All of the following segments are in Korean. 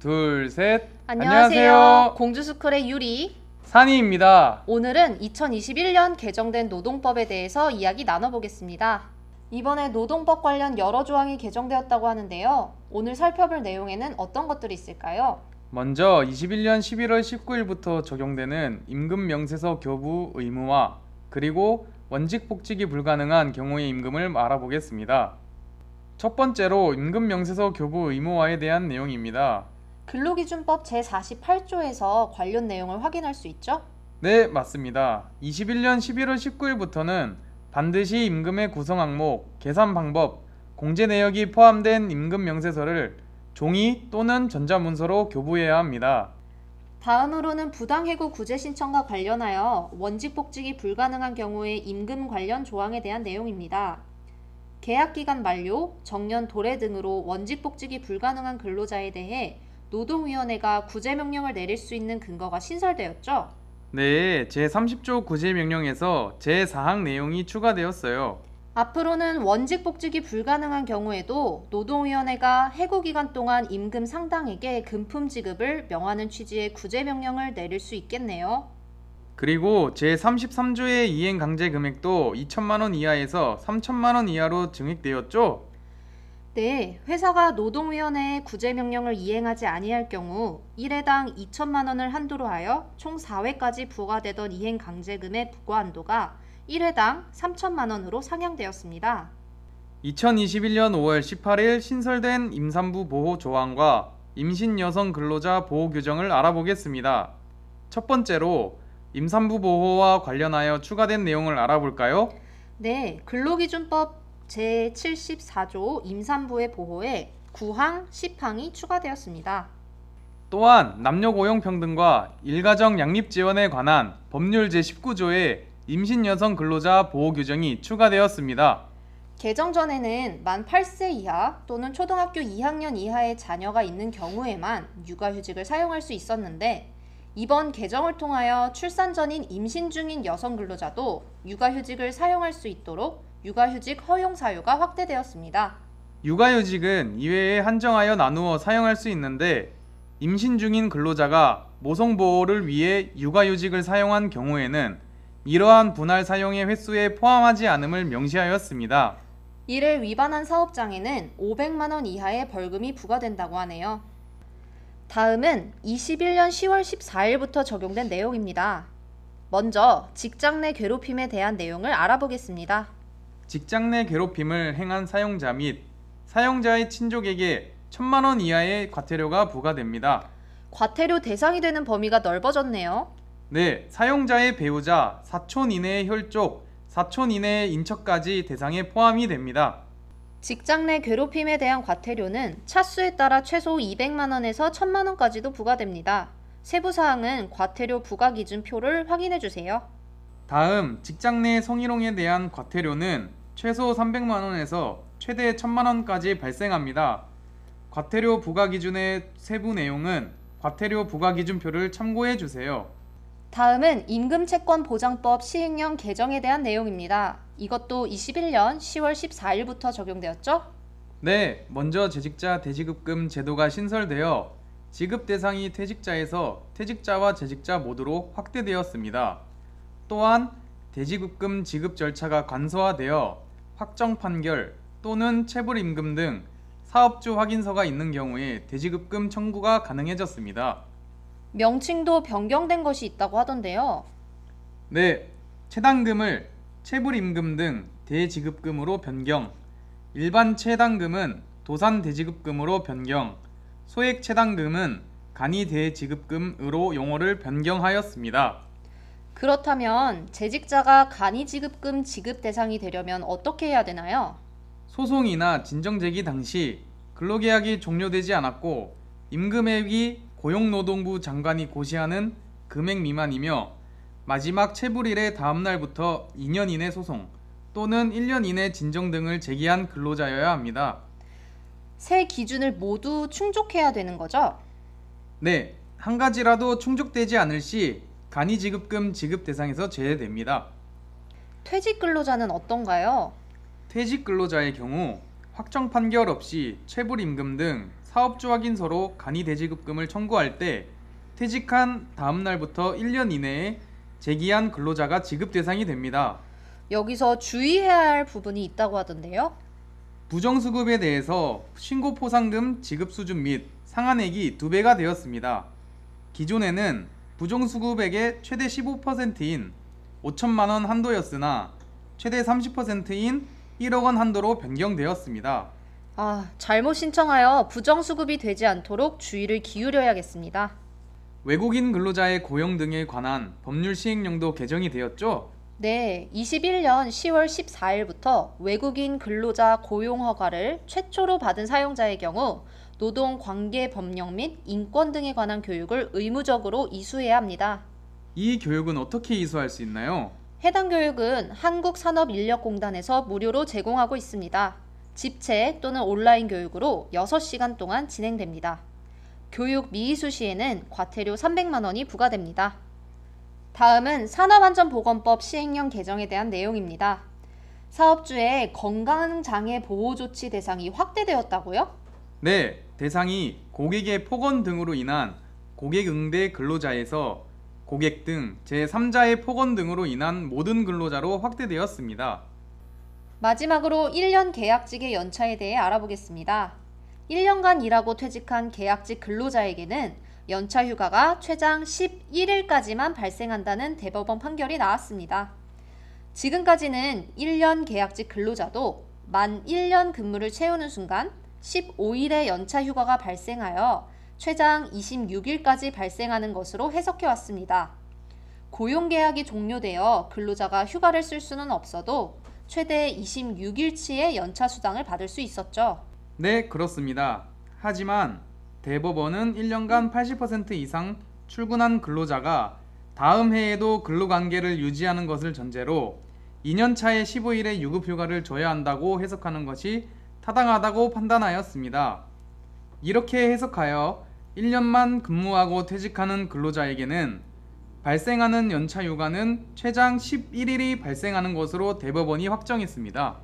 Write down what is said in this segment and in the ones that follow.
둘, 셋. 안녕하세요. 공주스쿨의 유리. 산이입니다. 오늘은 2021년 개정된 노동법에 대해서 이야기 나눠보겠습니다. 이번에 노동법 관련 여러 조항이 개정되었다고 하는데요. 오늘 살펴볼 내용에는 어떤 것들이 있을까요? 먼저 21년 11월 19일부터 적용되는 임금 명세서 교부 의무화, 그리고 원직 복직이 불가능한 경우의 임금을 알아보겠습니다. 첫 번째로 임금 명세서 교부 의무화에 대한 내용입니다. 근로기준법 제48조에서 관련 내용을 확인할 수 있죠? 네, 맞습니다. 21년 11월 19일부터는 반드시 임금의 구성 항목, 계산 방법, 공제 내역이 포함된 임금 명세서를 종이 또는 전자문서로 교부해야 합니다. 다음으로는 부당해고 구제 신청과 관련하여 원직 복직이 불가능한 경우의 임금 관련 조항에 대한 내용입니다. 계약기간 만료, 정년 도래 등으로 원직 복직이 불가능한 근로자에 대해 노동위원회가 구제명령을 내릴 수 있는 근거가 신설되었죠? 네, 제30조 구제명령에서 제4항 내용이 추가되었어요. 앞으로는 원직 복직이 불가능한 경우에도 노동위원회가 해고 기간 동안 임금 상당액의 금품 지급을 명하는 취지의 구제명령을 내릴 수 있겠네요. 그리고 제33조의 이행 강제 금액도 2천만 원 이하에서 3천만 원 이하로 증액되었죠? 네, 회사가 노동위원회의 구제명령을 이행하지 아니할 경우 1회당 2천만 원을 한도로 하여 총 4회까지 부과되던 이행 강제금의 부과 한도가 1회당 3천만 원으로 상향되었습니다. 2021년 5월 18일 신설된 임산부 보호 조항과 임신 여성 근로자 보호 규정을 알아보겠습니다. 첫 번째로 임산부 보호와 관련하여 추가된 내용을 알아볼까요? 네, 근로기준법 제74조 임산부의 보호에 9항, 10항이 추가되었습니다. 또한 남녀 고용 평등과 일가정 양립 지원에 관한 법률 제19조에 임신 여성 근로자 보호 규정이 추가되었습니다. 개정 전에는 만 8세 이하 또는 초등학교 2학년 이하의 자녀가 있는 경우에만 육아휴직을 사용할 수 있었는데 이번 개정을 통하여 출산 전인 임신 중인 여성 근로자도 육아휴직을 사용할 수 있도록 육아휴직 허용 사유가 확대되었습니다. 육아휴직은 이외에 한정하여 나누어 사용할 수 있는데 임신 중인 근로자가 모성 보호를 위해 육아휴직을 사용한 경우에는 이러한 분할 사용의 횟수에 포함하지 않음을 명시하였습니다. 이를 위반한 사업장에는 500만 원 이하의 벌금이 부과된다고 하네요. 다음은 21년 10월 14일부터 적용된 내용입니다. 먼저 직장 내 괴롭힘에 대한 내용을 알아보겠습니다. 직장 내 괴롭힘을 행한 사용자 및 사용자의 친족에게 1천만 원 이하의 과태료가 부과됩니다. 과태료 대상이 되는 범위가 넓어졌네요. 네, 사용자의 배우자, 사촌 이내의 혈족, 사촌 이내의 인척까지 대상에 포함이 됩니다. 직장 내 괴롭힘에 대한 과태료는 차수에 따라 최소 200만 원에서 1,000만 원까지도 부과됩니다. 세부 사항은 과태료 부과 기준표를 확인해 주세요. 다음, 직장 내 성희롱에 대한 과태료는 최소 300만 원에서 최대 1,000만 원까지 발생합니다. 과태료 부과 기준의 세부 내용은 과태료 부과 기준표를 참고해 주세요. 다음은 임금채권보장법 시행령 개정에 대한 내용입니다. 이것도 21년 10월 14일부터 적용되었죠? 네, 먼저 재직자 대지급금 제도가 신설되어 지급 대상이 퇴직자에서 퇴직자와 재직자 모두로 확대되었습니다. 또한 대지급금 지급 절차가 간소화되어 확정 판결 또는 체불임금 등 사업주 확인서가 있는 경우에 대지급금 청구가 가능해졌습니다. 명칭도 변경된 것이 있다고 하던데요. 네, 체당금을 체불임금 등 대지급금으로 변경, 일반 체당금은 도산 대지급금으로 변경, 소액 체당금은 간이 대지급금으로 용어를 변경하였습니다. 그렇다면 재직자가 간이지급금 지급 대상이 되려면 어떻게 해야 되나요? 소송이나 진정제기 당시 근로계약이 종료되지 않았고 임금액이 고용노동부 장관이 고시하는 금액 미만이며 마지막 체불일의 다음 날부터 2년 이내 소송 또는 1년 이내 진정 등을 제기한 근로자여야 합니다. 세 기준을 모두 충족해야 되는 거죠? 네, 한 가지라도 충족되지 않을 시 간이지급금 지급 대상에서 제외됩니다. 퇴직 근로자는 어떤가요? 퇴직 근로자의 경우 확정 판결 없이 체불임금 등 사업주 확인서로 간이대지급금을 청구할 때 퇴직한 다음 날부터 1년 이내에 재기한 근로자가 지급 대상이 됩니다. 여기서 주의해야 할 부분이 있다고 하던데요. 부정수급에 대해서 신고포상금 지급 수준 및 상한액이 2배가 되었습니다. 기존에는 부정수급액의 최대 15%인 5천만 원 한도였으나 최대 30%인 1억 원 한도로 변경되었습니다. 잘못 신청하여 부정수급이 되지 않도록 주의를 기울여야겠습니다. 외국인 근로자의 고용 등에 관한 법률 시행령도 개정이 되었죠? 네, 21년 10월 14일부터 외국인 근로자 고용 허가를 최초로 받은 사용자의 경우 노동관계법령 및 인권 등에 관한 교육을 의무적으로 이수해야 합니다. 이 교육은 어떻게 이수할 수 있나요? 해당 교육은 한국산업인력공단에서 무료로 제공하고 있습니다. 집체 또는 온라인 교육으로 6시간 동안 진행됩니다. 교육 미이수 시에는 과태료 300만 원이 부과됩니다. 다음은 산업안전보건법 시행령 개정에 대한 내용입니다. 사업주의 건강장애 보호조치 대상이 확대되었다고요? 네, 대상이 고객의 폭언 등으로 인한 고객 응대 근로자에서 고객 등 제3자의 폭언 등으로 인한 모든 근로자로 확대되었습니다. 마지막으로 1년 계약직의 연차에 대해 알아보겠습니다. 1년간 일하고 퇴직한 계약직 근로자에게는 연차 휴가가 최장 11일까지만 발생한다는 대법원 판결이 나왔습니다. 지금까지는 1년 계약직 근로자도 만 1년 근무를 채우는 순간 15일의 연차 휴가가 발생하여 최장 26일까지 발생하는 것으로 해석해 왔습니다. 고용계약이 종료되어 근로자가 휴가를 쓸 수는 없어도 최대 26일치의 연차 수당을 받을 수 있었죠. 네, 그렇습니다. 하지만 대법원은 1년간 80% 이상 출근한 근로자가 다음 해에도 근로관계를 유지하는 것을 전제로 2년 차에 15일의 유급휴가를 줘야 한다고 해석하는 것이 타당하다고 판단하였습니다. 이렇게 해석하여 1년만 근무하고 퇴직하는 근로자에게는 발생하는 연차 휴가는 최장 11일이 발생하는 것으로 대법원이 확정했습니다.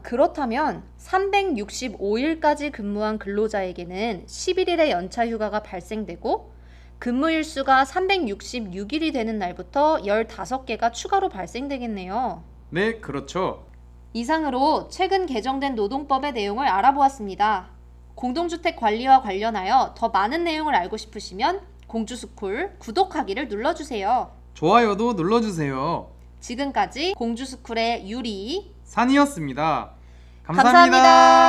그렇다면 365일까지 근무한 근로자에게는 11일의 연차 휴가가 발생되고 근무일수가 366일이 되는 날부터 15개가 추가로 발생되겠네요. 네, 그렇죠. 이상으로 최근 개정된 노동법의 내용을 알아보았습니다. 공동주택 관리와 관련하여 더 많은 내용을 알고 싶으시면 공주스쿨 구독하기를 눌러주세요. 좋아요도 눌러주세요. 지금까지 공주스쿨의 유리 산이었습니다. 감사합니다.